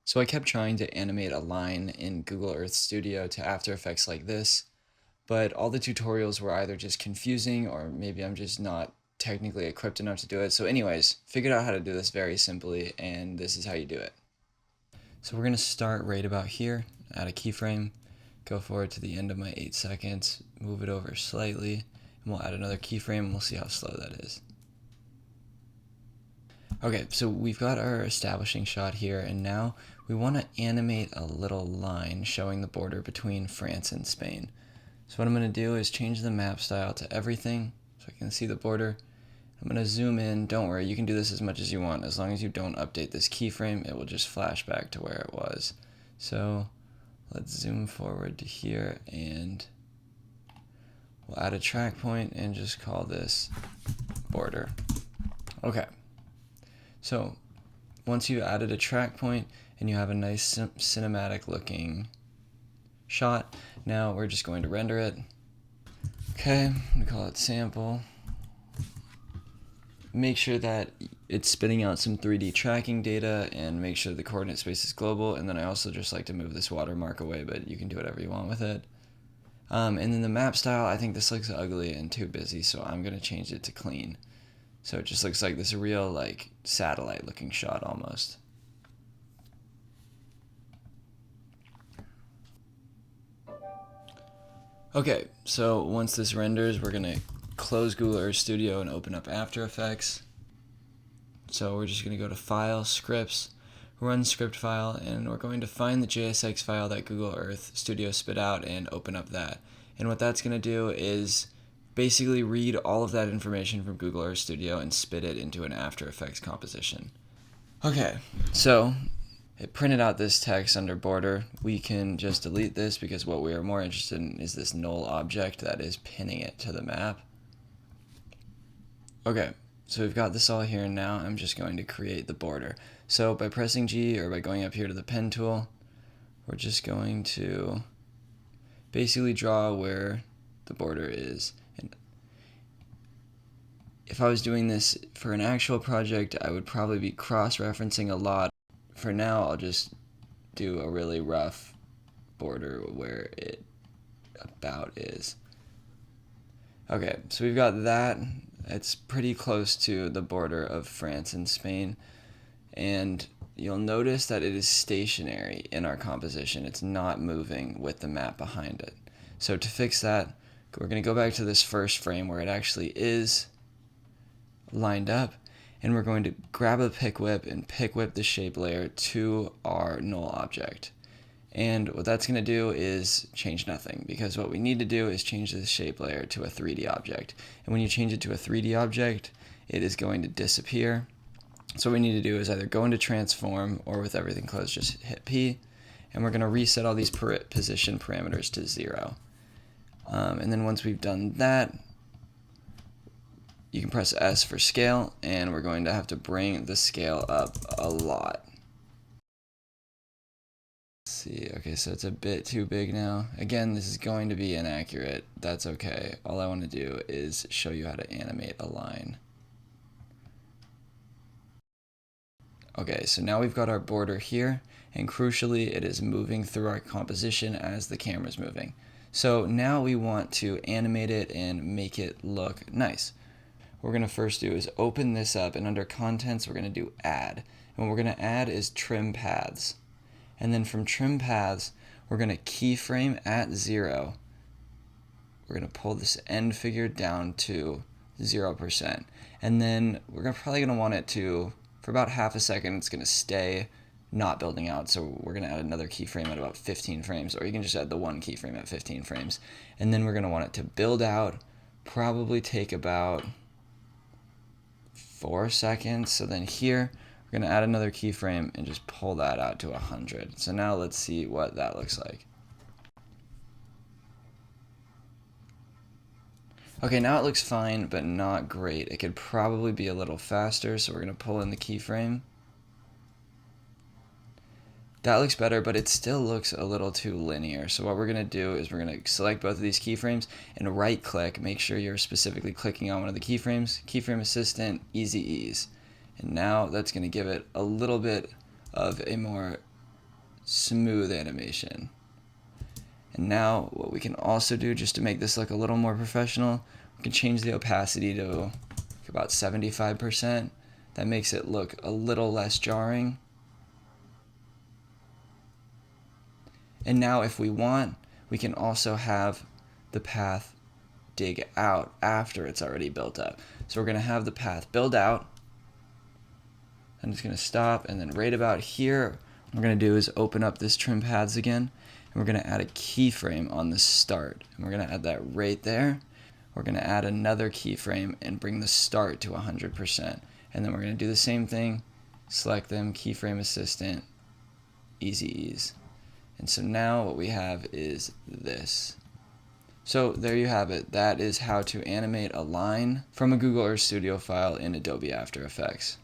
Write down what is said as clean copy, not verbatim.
So I kept trying to animate a line in Google Earth Studio to After Effects like this, but all the tutorials were either just confusing or maybe I'm just not technically equipped enough to do it. So anyways, figured out how to do this very simply, and this is how you do it. So we're going to start right about here, add a keyframe, go forward to the end of my 8 seconds, move it over slightly, and we'll add another keyframe and we'll see how slow that is. Okay, so we've got our establishing shot here, and now we want to animate a little line showing the border between France and Spain. So what I'm going to do is change the map style to everything so I can see the border. I'm going to zoom in. Don't worry, you can do this as much as you want. As long as you don't update this keyframe, it will just flash back to where it was. So let's zoom forward to here, and we'll add a track point and just call this border. Okay. So once you've added a track point and you have a nice cinematic looking shot, now we're just going to render it. Okay, I'm going to call it sample. Make sure that it's spitting out some 3D tracking data and make sure the coordinate space is global. And then I also just like to move this watermark away, but you can do whatever you want with it. And then the map style, I think this looks ugly and too busy, so I'm going to change it to clean. So it just looks like this real, like, satellite looking shot almost. Okay, so once this renders, we're going to close Google Earth Studio and open up After Effects. So we're just going to go to File, Scripts, Run Script File, and we're going to find the JSX file that Google Earth Studio spit out and open up that. And what that's going to do is basically read all of that information from Google Earth Studio and spit it into an After Effects composition. Okay, so it printed out this text under border. We can just delete this because what we are more interested in is this null object that is pinning it to the map. Okay, so we've got this all here, and now I'm just going to create the border. So by pressing G or by going up here to the pen tool, we're just going to basically draw where the border is. And if I was doing this for an actual project, I would probably be cross-referencing a lot. For now, I'll just do a really rough border where it about is. Okay, so we've got that. It's pretty close to the border of France and Spain, and you'll notice that it is stationary in our composition. It's not moving with the map behind it. So to fix that, we're going to go back to this first frame where it actually is lined up, and we're going to grab a pick whip and pick whip the shape layer to our null object. And what that's going to do is change nothing, because what we need to do is change this shape layer to a 3D object. And when you change it to a 3D object, it is going to disappear. So what we need to do is either go into transform, or with everything closed, just hit P, and we're going to reset all these position parameters to 0. And then once we've done that, you can press S for scale, and we're going to have to bring the scale up a lot. Let's see, okay, so it's a bit too big now. Again, this is going to be inaccurate. That's okay. All I want to do is show you how to animate a line. Okay, so now we've got our border here, and crucially, it is moving through our composition as the camera's moving. So now we want to animate it and make it look nice. What we're going to first do is open this up, and under contents we're going to do add. And what we're going to add is trim paths. And then from trim paths, we're going to keyframe at 0. We're going to pull this end figure down to 0%. And then we're probably going to want it to, for about half a second, it's going to stay not building out. So we're going to add another keyframe at about 15 frames, or you can just add the one keyframe at 15 frames. And then we're going to want it to build out, probably take about 4 seconds. So then here, we're going to add another keyframe and just pull that out to 100. So now let's see what that looks like. Okay, now it looks fine, but not great. It could probably be a little faster, so we're going to pull in the keyframe. That looks better, but it still looks a little too linear. So what we're going to do is we're going to select both of these keyframes and right-click. Make sure you're specifically clicking on one of the keyframes. Keyframe Assistant, Easy Ease. And now that's going to give it a little bit of a more smooth animation. And now what we can also do, just to make this look a little more professional, we can change the opacity to about 75%. That makes it look a little less jarring. And now if we want, we can also have the path dig out after it's already built up. So we're going to have the path build out. I'm just going to stop, and then right about here, what we're going to do is open up this trim paths again, and we're going to add a keyframe on the start. And we're going to add that right there. We're going to add another keyframe and bring the start to 100%. And then we're going to do the same thing, select them, keyframe assistant, easy ease. And so now what we have is this. So there you have it. That is how to animate a line from a Google Earth Studio file in Adobe After Effects.